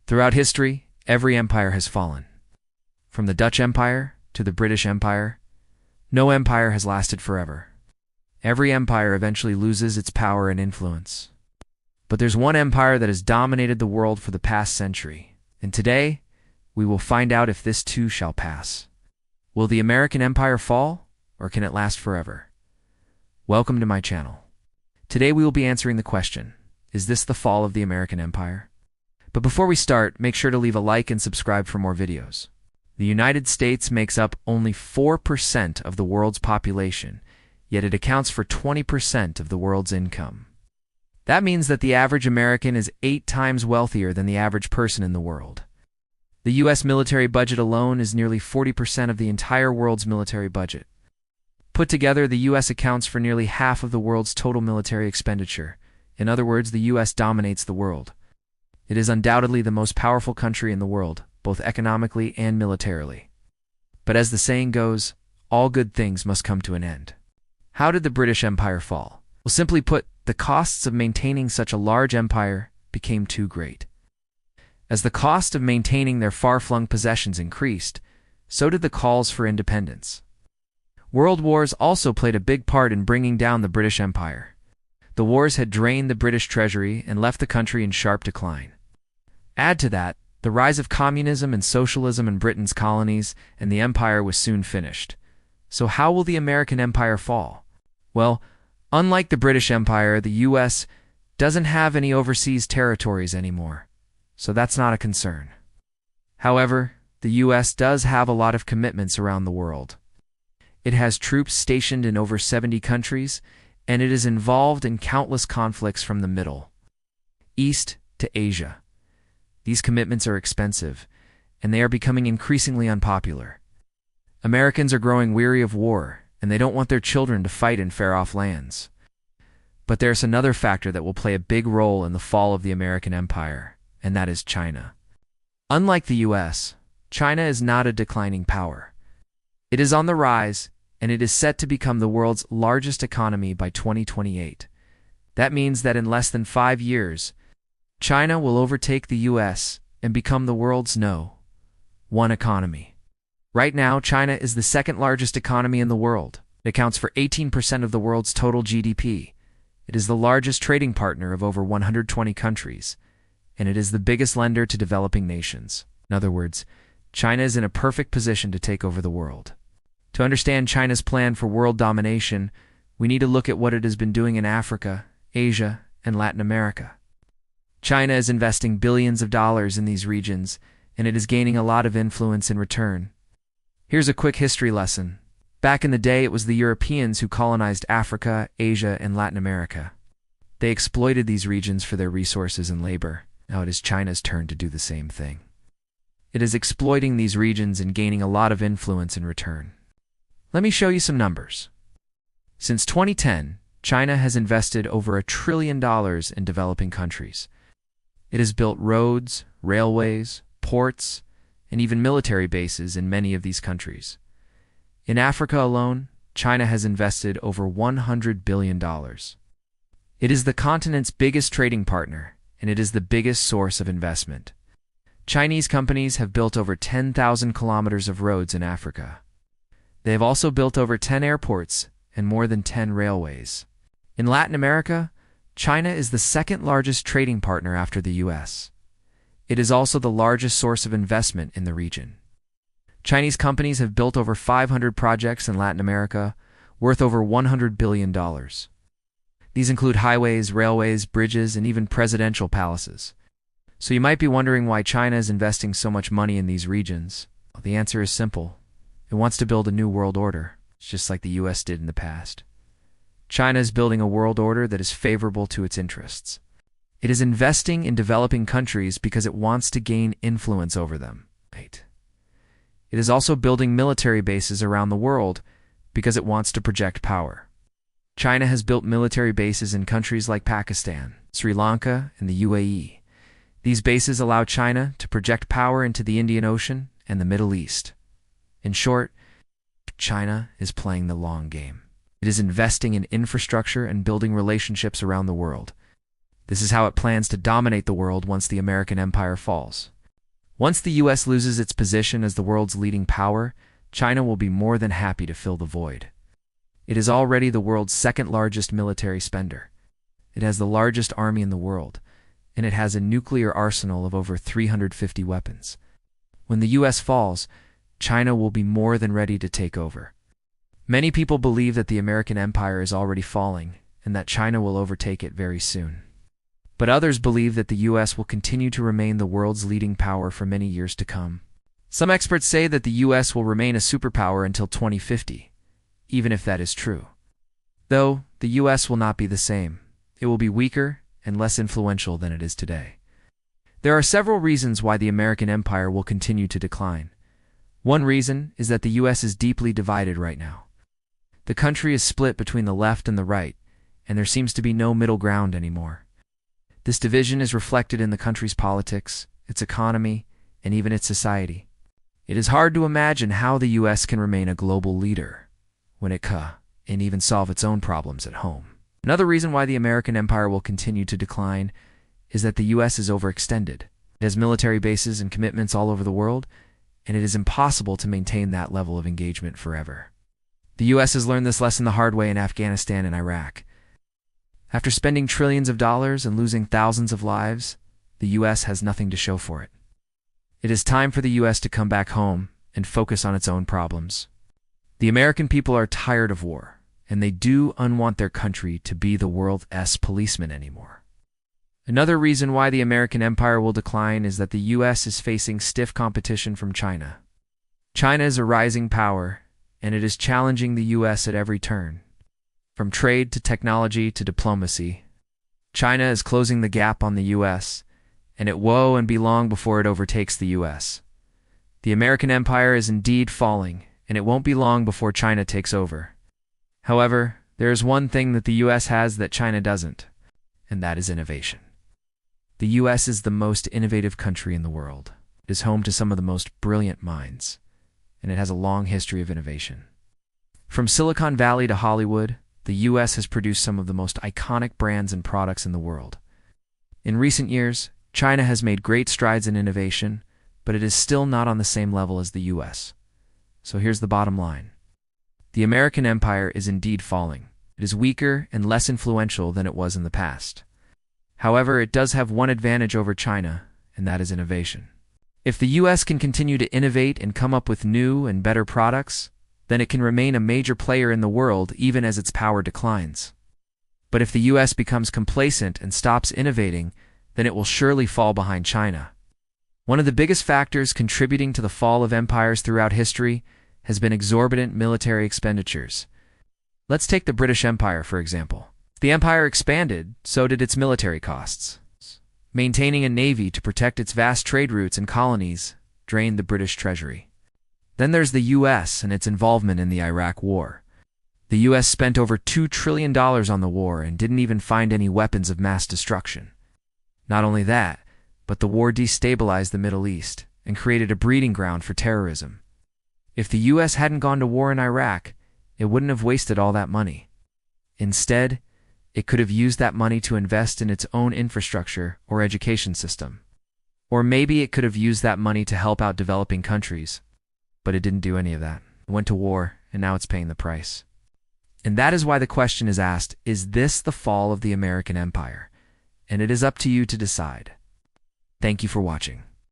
Throughout history, every empire has fallen. From the Dutch Empire to the British Empire, no empire has lasted forever. Every empire eventually loses its power and influence. But there's one empire that has dominated the world for the past century, and today, we will find out if this too shall pass. Will the American Empire fall, or can it last forever? Welcome to my channel. Today we will be answering the question, is this the fall of the American Empire? But before we start, make sure to leave a like and subscribe for more videos. The United States makes up only 4% of the world's population, yet it accounts for 20% of the world's income. That means that the average American is 8 times wealthier than the average person in the world. The U.S. military budget alone is nearly 40% of the entire world's military budget. Put together, the U.S. accounts for nearly half of the world's total military expenditure. In other words, the U.S. dominates the world. It is undoubtedly the most powerful country in the world, both economically and militarily. But as the saying goes, all good things must come to an end. How did the British Empire fall? Well, simply put, the costs of maintaining such a large empire became too great. As the cost of maintaining their far-flung possessions increased, so did the calls for independence. World wars also played a big part in bringing down the British Empire. The wars had drained the British treasury and left the country in sharp decline. Add to that, the rise of communism and socialism in Britain's colonies, and the empire was soon finished. So how will the American Empire fall? Well, unlike the British Empire, the U.S. doesn't have any overseas territories anymore, so that's not a concern. However, the U.S. does have a lot of commitments around the world. It has troops stationed in over 70 countries, and it is involved in countless conflicts from the Middle East to Asia. These commitments are expensive, and they are becoming increasingly unpopular. Americans are growing weary of war, and they don't want their children to fight in far-off lands. But there's another factor that will play a big role in the fall of the American Empire, and that is China. Unlike the U.S., China is not a declining power. It is on the rise, and it is set to become the world's largest economy by 2028. That means that in less than 5 years, China will overtake the U.S. and become the world's #1 economy. Right now, China is the second largest economy in the world. It accounts for 18% of the world's total GDP. It is the largest trading partner of over 120 countries, and it is the biggest lender to developing nations. In other words, China is in a perfect position to take over the world. To understand China's plan for world domination, we need to look at what it has been doing in Africa, Asia, and Latin America. China is investing billions of dollars in these regions, and it is gaining a lot of influence in return. Here's a quick history lesson. Back in the day, it was the Europeans who colonized Africa, Asia, and Latin America. They exploited these regions for their resources and labor. Now it is China's turn to do the same thing. It is exploiting these regions and gaining a lot of influence in return. Let me show you some numbers. Since 2010, China has invested over $1 trillion in developing countries. It has built roads, railways, ports, and even military bases in many of these countries. In Africa alone, China has invested over $100 billion. It is the continent's biggest trading partner, and it is the biggest source of investment. Chinese companies have built over 10,000 kilometers of roads in Africa. They have also built over 10 airports and more than 10 railways. In Latin America, China is the second largest trading partner after the U.S. It is also the largest source of investment in the region. Chinese companies have built over 500 projects in Latin America, worth over $100 billion. These include highways, railways, bridges, and even presidential palaces. So you might be wondering why China is investing so much money in these regions. Well, the answer is simple. It wants to build a new world order, just like the U.S. did in the past. China is building a world order that is favorable to its interests. It is investing in developing countries because it wants to gain influence over them. It is also building military bases around the world because it wants to project power. China has built military bases in countries like Pakistan, Sri Lanka, and the UAE. These bases allow China to project power into the Indian Ocean and the Middle East. In short, China is playing the long game. It is investing in infrastructure and building relationships around the world. This is how it plans to dominate the world once the American Empire falls. Once the US loses its position as the world's leading power, China will be more than happy to fill the void. It is already the world's second-largest military spender. It has the largest army in the world, and it has a nuclear arsenal of over 350 weapons. When the US falls, China will be more than ready to take over. Many people believe that the American empire is already falling and that China will overtake it very soon. But others believe that the US will continue to remain the world's leading power for many years to come. Some experts say that the US will remain a superpower until 2050, even if that is true. Though, the US will not be the same. It will be weaker and less influential than it is today. There are several reasons why the American empire will continue to decline. One reason is that the US is deeply divided right now. The country is split between the left and the right, and there seems to be no middle ground anymore. This division is reflected in the country's politics, its economy, and even its society. It is hard to imagine how the US can remain a global leader when it and even solve its own problems at home. Another reason why the American empire will continue to decline is that the US is overextended. It has military bases and commitments all over the world, and it is impossible to maintain that level of engagement forever. The US has learned this lesson the hard way in Afghanistan and Iraq. After spending trillions of dollars and losing thousands of lives, the US has nothing to show for it. It is time for the US to come back home and focus on its own problems. The American people are tired of war, and they do unwant their country to be the world's policeman anymore. Another reason why the American empire will decline is that the US is facing stiff competition from China. China is a rising power, and it is challenging the US at every turn. From trade to technology to diplomacy, China is closing the gap on the US, and it woe and be long before it overtakes the US. The American empire is indeed falling, and it won't be long before China takes over. However, there is one thing that the US has that China doesn't, and that is innovation. The US is the most innovative country in the world. It is home to some of the most brilliant minds, and it has a long history of innovation. From Silicon Valley to Hollywood, the US has produced some of the most iconic brands and products in the world. In recent years, China has made great strides in innovation, but it is still not on the same level as the US. So here's the bottom line. The American empire is indeed falling. It is weaker and less influential than it was in the past. However, it does have one advantage over China, and that is innovation. If the US can continue to innovate and come up with new and better products, then it can remain a major player in the world even as its power declines. But if the US becomes complacent and stops innovating, then it will surely fall behind China. One of the biggest factors contributing to the fall of empires throughout history has been exorbitant military expenditures. Let's take the British Empire, for example. The empire expanded, so did its military costs. Maintaining a navy to protect its vast trade routes and colonies drained the British treasury. Then there's the US and its involvement in the Iraq War. The US spent over $2 trillion on the war and didn't even find any weapons of mass destruction. Not only that, but the war destabilized the Middle East and created a breeding ground for terrorism. If the US hadn't gone to war in Iraq, it wouldn't have wasted all that money. Instead, it could have used that money to invest in its own infrastructure or education system. Or maybe it could have used that money to help out developing countries. But it didn't do any of that. It went to war, and now it's paying the price. And that is why the question is asked, is this the fall of the American empire? And it is up to you to decide. Thank you for watching.